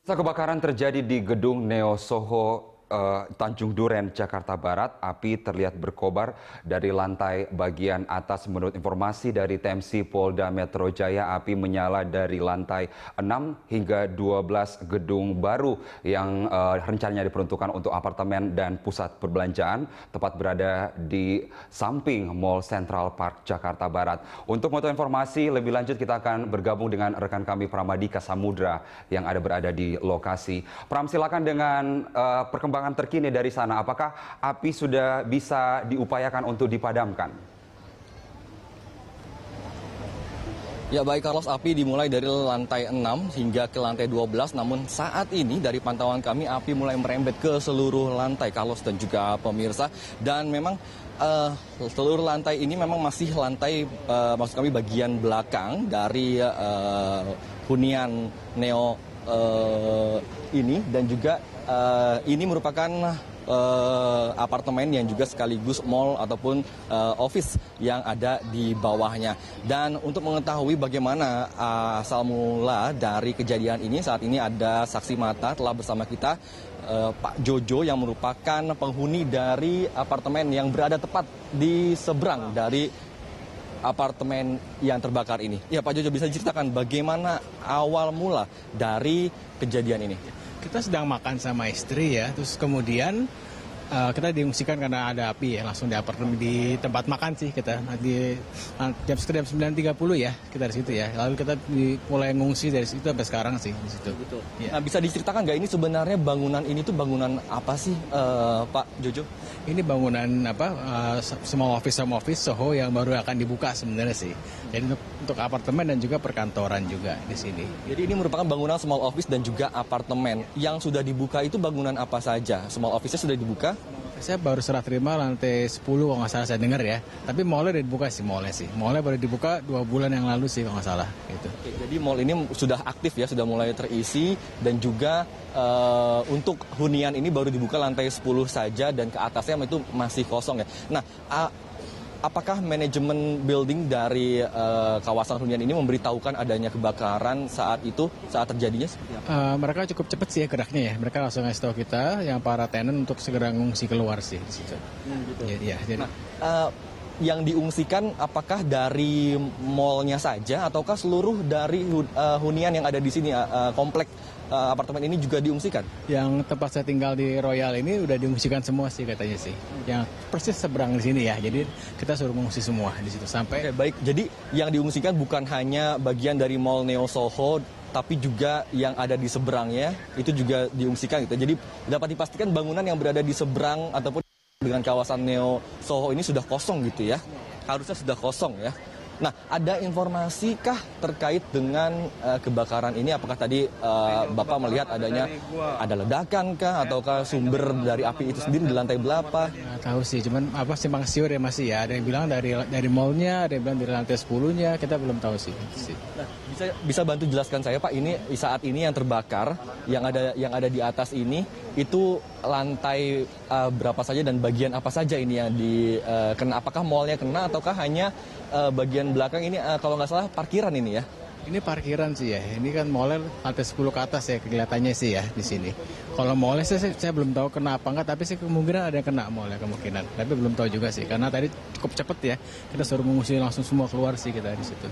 Kebakaran terjadi di gedung Neo Soho Tanjung Duren, Jakarta Barat. Api terlihat berkobar dari lantai bagian atas. Menurut informasi dari TMC Polda Metro Jaya, api menyala dari lantai 6 hingga 12 gedung baru yang rencananya diperuntukkan untuk apartemen dan pusat perbelanjaan, tepat berada di samping Mall Central Park Jakarta Barat. Untuk mengetahui informasi lebih lanjut, kita akan bergabung dengan rekan kami Pramadika Samudra yang berada di lokasi. Pram, silakan dengan perkembangan terkini dari sana. Apakah api sudah bisa diupayakan untuk dipadamkan? Ya baik Carlos, api dimulai dari lantai 6 hingga ke lantai 12, namun saat ini dari pantauan kami api mulai merembet ke seluruh lantai, Carlos dan juga pemirsa. Dan memang seluruh lantai ini memang masih lantai, maksud kami bagian belakang dari hunian Neo ini, dan juga ini merupakan apartemen yang juga sekaligus mall ataupun office yang ada di bawahnya. Dan untuk mengetahui bagaimana asal mula dari kejadian ini, saat ini ada saksi mata telah bersama kita, Pak Jojo, yang merupakan penghuni dari apartemen yang berada tepat di seberang dari apartemen yang terbakar ini. Ya Pak Jojo, bisa diceritakan bagaimana awal mula dari kejadian ini? Kita sedang makan sama istri ya, terus kemudian kita diungsikan karena ada api ya, langsung di apartemen, di tempat makan sih kita, di jam 9.30 ya, kita di situ ya. Lalu kita mulai ngungsi dari situ sampai sekarang sih di situ. Betul. Ya. Nah, bisa diceritakan nggak ini sebenarnya bangunan ini tuh bangunan apa sih, Pak Jojo? Ini bangunan small office Soho yang baru akan dibuka sebenarnya sih. Jadi untuk apartemen dan juga perkantoran juga di sini. Jadi ini merupakan bangunan small office dan juga apartemen. Yang sudah dibuka itu bangunan apa saja? Small office-nya sudah dibuka? Saya baru serah terima lantai 10 kalau nggak salah saya dengar ya. Tapi mallnya udah dibuka sih, mallnya sih. Mallnya baru dibuka 2 bulan yang lalu sih kalau nggak salah. Gitu. Oke, jadi mall ini sudah aktif ya, sudah mulai terisi, dan juga untuk hunian ini baru dibuka lantai 10 saja, dan ke atasnya itu masih kosong ya. Nah, apakah manajemen building dari kawasan hunian ini memberitahukan adanya kebakaran saat terjadinya seperti apa? Mereka cukup cepat sih ya geraknya ya. Mereka langsung ngasih tahu kita yang para tenant untuk segera ngungsi keluar sih di situ. Gitu. Jadi. Nah, yang diungsikan apakah dari mallnya saja ataukah seluruh dari hunian yang ada di sini, komplek apartemen ini juga diungsikan? Yang tempat saya tinggal di Royal ini udah diungsikan semua sih katanya sih. Yang persis seberang di sini ya. Jadi kita suruh mengungsi semua di situ sampai. Oke, baik. Jadi yang diungsikan bukan hanya bagian dari Mall Neo Soho, tapi juga yang ada di seberangnya itu juga diungsikan gitu. Jadi dapat dipastikan bangunan yang berada di seberang ataupun dengan kawasan Neo Soho ini sudah kosong gitu ya. Harusnya sudah kosong ya. Nah, ada informasi kah terkait dengan kebakaran ini? Apakah tadi Bapak melihat ada ledakan kah, ataukah sumber dari api itu sendiri di lantai berapa? Nggak tahu sih, cuman simpang siur ya masih ya. Ada yang bilang dari mallnya, ada yang bilang dari lantai 10-nya, kita belum tahu sih. Nah, bisa bantu jelaskan saya Pak, ini saat ini yang terbakar, yang ada di atas ini itu lantai berapa saja dan bagian apa saja ini yang kena? Apakah mallnya kena ataukah hanya bagian belakang ini, kalau nggak salah parkiran ini ya? Ini parkiran sih ya. Ini kan mallnya lantai 10 ke atas ya kelihatannya sih ya di sini. Kalau mallnya saya belum tahu kena apa enggak, tapi sih kemungkinan ada yang kena mallnya kemungkinan. Tapi belum tahu juga sih karena tadi cukup cepet ya. Kita suruh mengungsi langsung semua keluar sih kita di situ.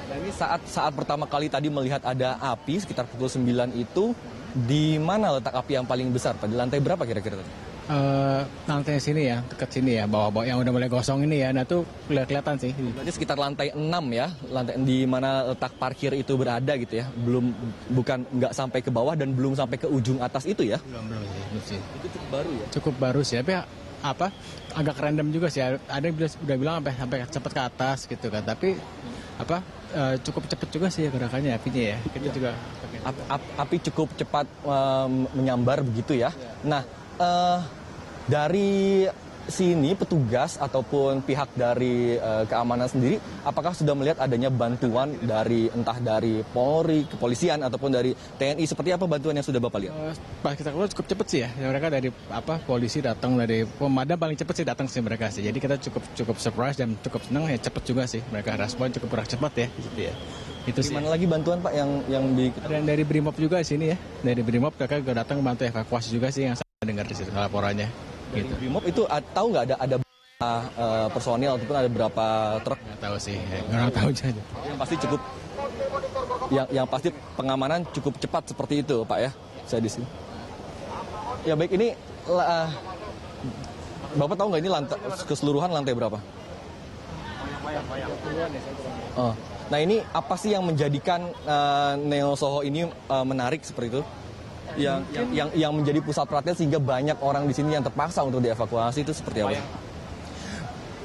Nah, ini saat pertama kali tadi melihat ada api sekitar pukul 9 itu, di mana letak api yang paling besar Pak? Di lantai berapa kira-kira tadi? Lantai sini ya, dekat sini ya, bawah-bawah yang udah mulai gosong ini ya. Nah tuh kelihatan sih. Berarti sekitar lantai 6 ya, lantai di mana letak parkir itu berada gitu ya. Nggak sampai ke bawah dan belum sampai ke ujung atas itu ya? Belum sih. Itu cukup baru ya? Cukup baru sih, tapi agak random juga sih. Ada yang udah bilang sampai cepat ke atas gitu kan. Tapi cukup cepat juga sih gerakannya apinya ya. Kita juga api cukup cepat menyambar begitu ya. Nah, dari sini petugas ataupun pihak dari keamanan sendiri, apakah sudah melihat adanya bantuan dari entah dari Polri, kepolisian ataupun dari TNI? Seperti apa bantuan yang sudah Bapak lihat? Pas kita keluar cukup cepet sih ya. Mereka dari polisi datang, dari pemadam paling cepet sih datang sih mereka sih. Jadi kita cukup surprise dan cukup senang ya, cepet juga sih mereka respon cukup gerak cepat ya. Gitu ya. Itu sih. Gimana lagi bantuan Pak yang di Dan dari Brimob juga di sini ya. Dari Brimob mereka juga datang bantu evakuasi juga sih yang saya dengar di situ laporannya. dari Gitu. Brimob itu tahu nggak ada personil ataupun ada berapa truk? Nggak tahu sih, nggak tahu aja. Yang pasti cukup yang pasti pengamanan cukup cepat seperti itu Pak ya. Saya di sini. Ya baik, ini Bapak tahu nggak ini keseluruhan lantai berapa? Oh. Nah ini apa sih yang menjadikan Neo Soho ini menarik seperti itu? Yang menjadi pusat perhatian sehingga banyak orang di sini yang terpaksa untuk dievakuasi itu seperti apa?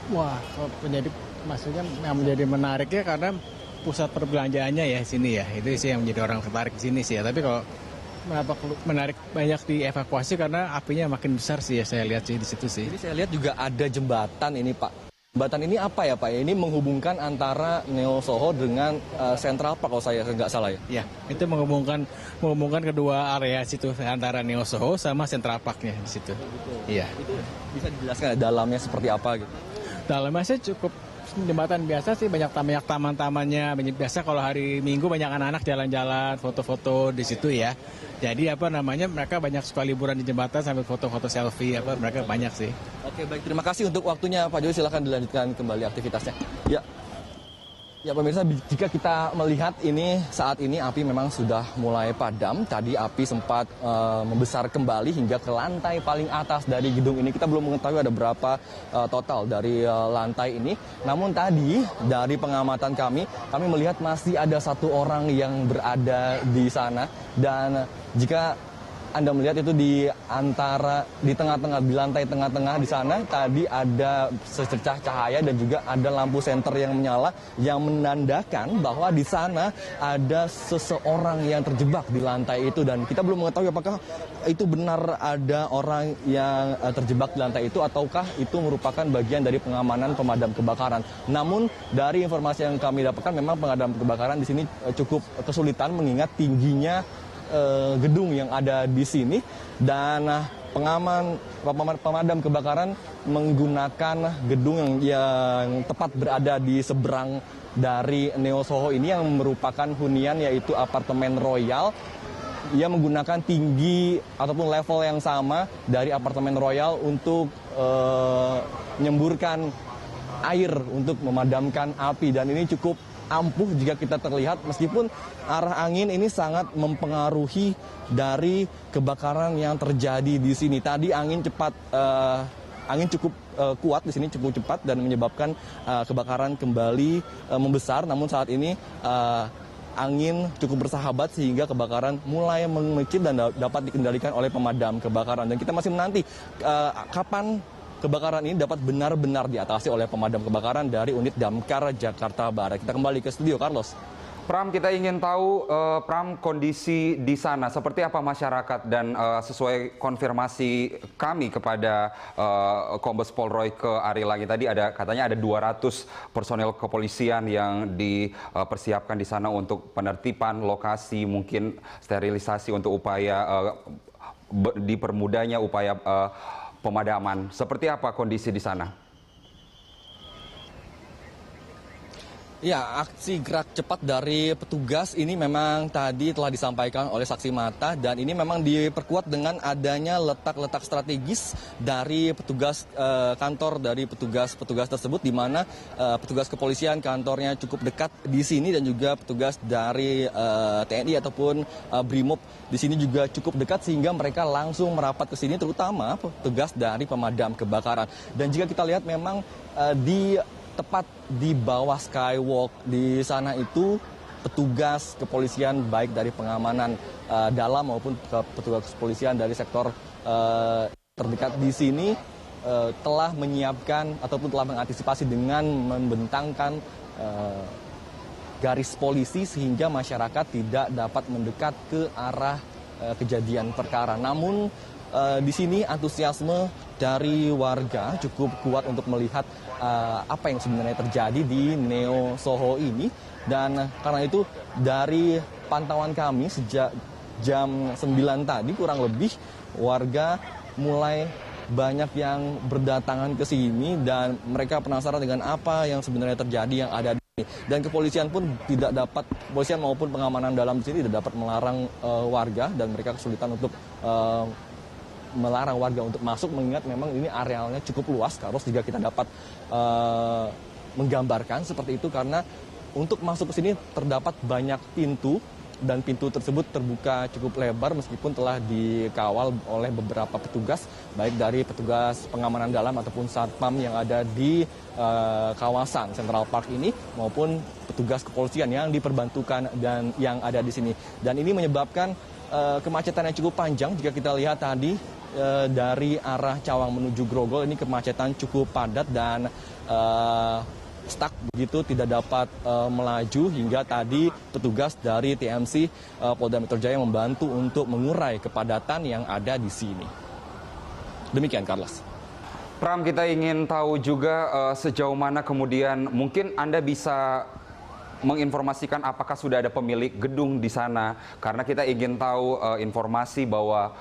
Wah, maksudnya yang menjadi menariknya karena pusat perbelanjaannya ya sini ya. Itu sih yang menjadi orang tertarik di sini sih ya. Tapi kalau kenapa menarik banyak dievakuasi karena apinya makin besar sih ya, saya lihat sih di situ sih. Jadi saya lihat juga ada jembatan ini Pak. Jembatan ini apa ya Pak? Ini menghubungkan antara Neo Soho dengan Central Park kalau saya nggak salah ya? Ya, itu menghubungkan kedua area situ antara Neo Soho sama Central Park-nya di situ. Iya. Itu bisa dijelaskan dalamnya seperti apa gitu? Dalamnya sih cukup jembatan biasa sih, banyak taman-tamannya. Biasa kalau hari Minggu banyak anak-anak jalan-jalan, foto-foto di situ ya. Jadi mereka banyak suka liburan di jembatan sambil foto-foto selfie mereka banyak sih. Oke baik, terima kasih untuk waktunya Pak Joy, silakan dilanjutkan kembali aktivitasnya. Ya pemirsa, jika kita melihat ini saat ini api memang sudah mulai padam. Tadi api sempat membesar kembali hingga ke lantai paling atas dari gedung ini. Kita belum mengetahui ada berapa total dari lantai ini. Namun tadi dari pengamatan kami melihat masih ada satu orang yang berada di sana. Dan jika Anda melihat itu di tengah-tengah, di lantai tengah-tengah di sana tadi ada secercah cahaya dan juga ada lampu senter yang menyala yang menandakan bahwa di sana ada seseorang yang terjebak di lantai itu, dan kita belum mengetahui apakah itu benar ada orang yang terjebak di lantai itu ataukah itu merupakan bagian dari pengamanan pemadam kebakaran. Namun dari informasi yang kami dapatkan memang pemadam kebakaran di sini cukup kesulitan mengingat tingginya gedung yang ada di sini, dan pemadam kebakaran menggunakan gedung yang tepat berada di seberang dari Neo Soho ini yang merupakan hunian yaitu apartemen Royal. Ia menggunakan tinggi ataupun level yang sama dari apartemen Royal untuk menyemburkan air untuk memadamkan api, dan ini cukup ampuh jika kita terlihat meskipun arah angin ini sangat mempengaruhi dari kebakaran yang terjadi di sini. Tadi angin cukup kuat di sini, cukup cepat dan menyebabkan kebakaran kembali membesar. Namun saat ini angin cukup bersahabat sehingga kebakaran mulai mengecil dan dapat dikendalikan oleh pemadam kebakaran. Dan kita masih menanti kapan kebakaran ini dapat benar-benar diatasi oleh pemadam kebakaran dari unit Damkar Jakarta Barat. Kita kembali ke studio, Carlos. Pram, kita ingin tahu, Pram, kondisi di sana seperti apa masyarakat, dan sesuai konfirmasi kami kepada Kombes Pol Roy ke Ari Langit tadi, katanya ada 200 personel kepolisian yang dipersiapkan di sana untuk penertiban lokasi, mungkin sterilisasi untuk upaya dipermudahnya upaya pemadaman. Seperti apa kondisi di sana? Ya, aksi gerak cepat dari petugas ini memang tadi telah disampaikan oleh saksi mata, dan ini memang diperkuat dengan adanya letak-letak strategis dari petugas kantor dari petugas tersebut, di mana petugas kepolisian kantornya cukup dekat di sini, dan juga petugas dari TNI ataupun Brimob di sini juga cukup dekat sehingga mereka langsung merapat ke sini, terutama petugas dari pemadam kebakaran. Dan jika kita lihat memang tepat di bawah skywalk di sana itu petugas kepolisian baik dari pengamanan dalam maupun petugas kepolisian dari sektor terdekat di sini telah menyiapkan ataupun telah mengantisipasi dengan membentangkan garis polisi sehingga masyarakat tidak dapat mendekat ke arah kejadian perkara. Namun di sini antusiasme dari warga cukup kuat untuk melihat apa yang sebenarnya terjadi di Neo Soho ini. Dan karena itu dari pantauan kami sejak jam 9 tadi kurang lebih warga mulai banyak yang berdatangan ke sini dan mereka penasaran dengan apa yang sebenarnya terjadi yang ada di sini. Dan kepolisian pun tidak dapat, kepolisian maupun pengamanan dalam di sini tidak dapat melarang warga, dan mereka kesulitan untuk melarang warga untuk masuk, mengingat memang ini arealnya cukup luas, Carlos, jika kita dapat menggambarkan seperti itu, karena untuk masuk ke sini terdapat banyak pintu. Dan pintu tersebut terbuka cukup lebar meskipun telah dikawal oleh beberapa petugas, baik dari petugas pengamanan dalam ataupun satpam yang ada di kawasan Central Park ini, maupun petugas kepolisian yang diperbantukan dan yang ada di sini. Dan ini menyebabkan kemacetan yang cukup panjang. Jika kita lihat tadi dari arah Cawang menuju Grogol, ini kemacetan cukup padat dan stuck begitu, tidak dapat melaju, hingga tadi petugas dari TMC Polda Metro Jaya membantu untuk mengurai kepadatan yang ada di sini. Demikian, Carlos. Pram, kita ingin tahu juga sejauh mana kemudian mungkin Anda bisa menginformasikan apakah sudah ada pemilik gedung di sana, karena kita ingin tahu informasi bahwa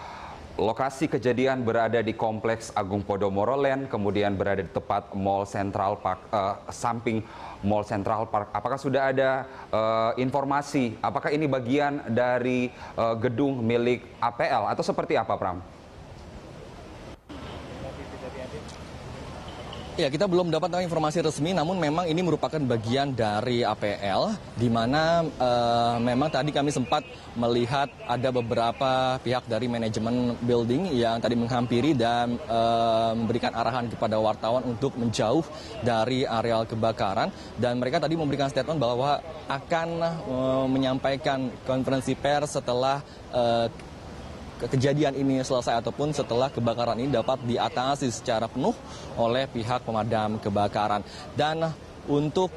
lokasi kejadian berada di Kompleks Agung Podomoro Land, kemudian berada di tepat Mall Central Park, samping Mall Central Park. Apakah sudah ada informasi, apakah ini bagian dari gedung milik APL atau seperti apa, Pram? Ya, kita belum dapat informasi resmi, namun memang ini merupakan bagian dari APL, di mana memang tadi kami sempat melihat ada beberapa pihak dari manajemen building yang tadi menghampiri dan memberikan arahan kepada wartawan untuk menjauh dari areal kebakaran. Dan mereka tadi memberikan statement bahwa akan menyampaikan konferensi pers setelah kejadian ini selesai ataupun setelah kebakaran ini dapat diatasi secara penuh oleh pihak pemadam kebakaran. Dan untuk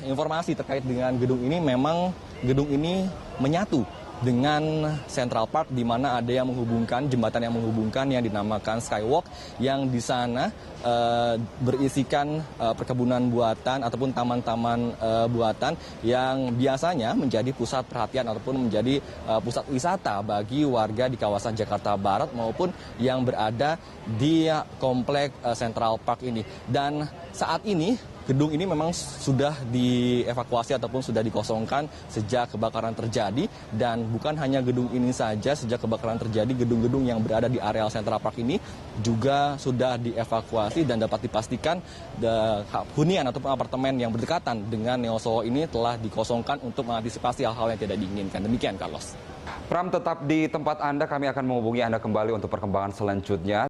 informasi terkait dengan gedung ini, memang gedung ini menyatu dengan Central Park, di mana ada yang menghubungkan, jembatan yang menghubungkan yang dinamakan Skywalk, yang di sana berisikan perkebunan buatan ataupun taman-taman buatan yang biasanya menjadi pusat perhatian ataupun menjadi pusat wisata bagi warga di kawasan Jakarta Barat maupun yang berada di komplek Central Park ini. Dan saat ini gedung ini memang sudah dievakuasi ataupun sudah dikosongkan sejak kebakaran terjadi. Dan bukan hanya gedung ini saja, sejak kebakaran terjadi gedung-gedung yang berada di areal Central Park ini juga sudah dievakuasi, dan dapat dipastikan hunian ataupun apartemen yang berdekatan dengan Neo Soho ini telah dikosongkan untuk mengantisipasi hal-hal yang tidak diinginkan. Demikian, Carlos. Pram, tetap di tempat Anda, kami akan menghubungi Anda kembali untuk perkembangan selanjutnya.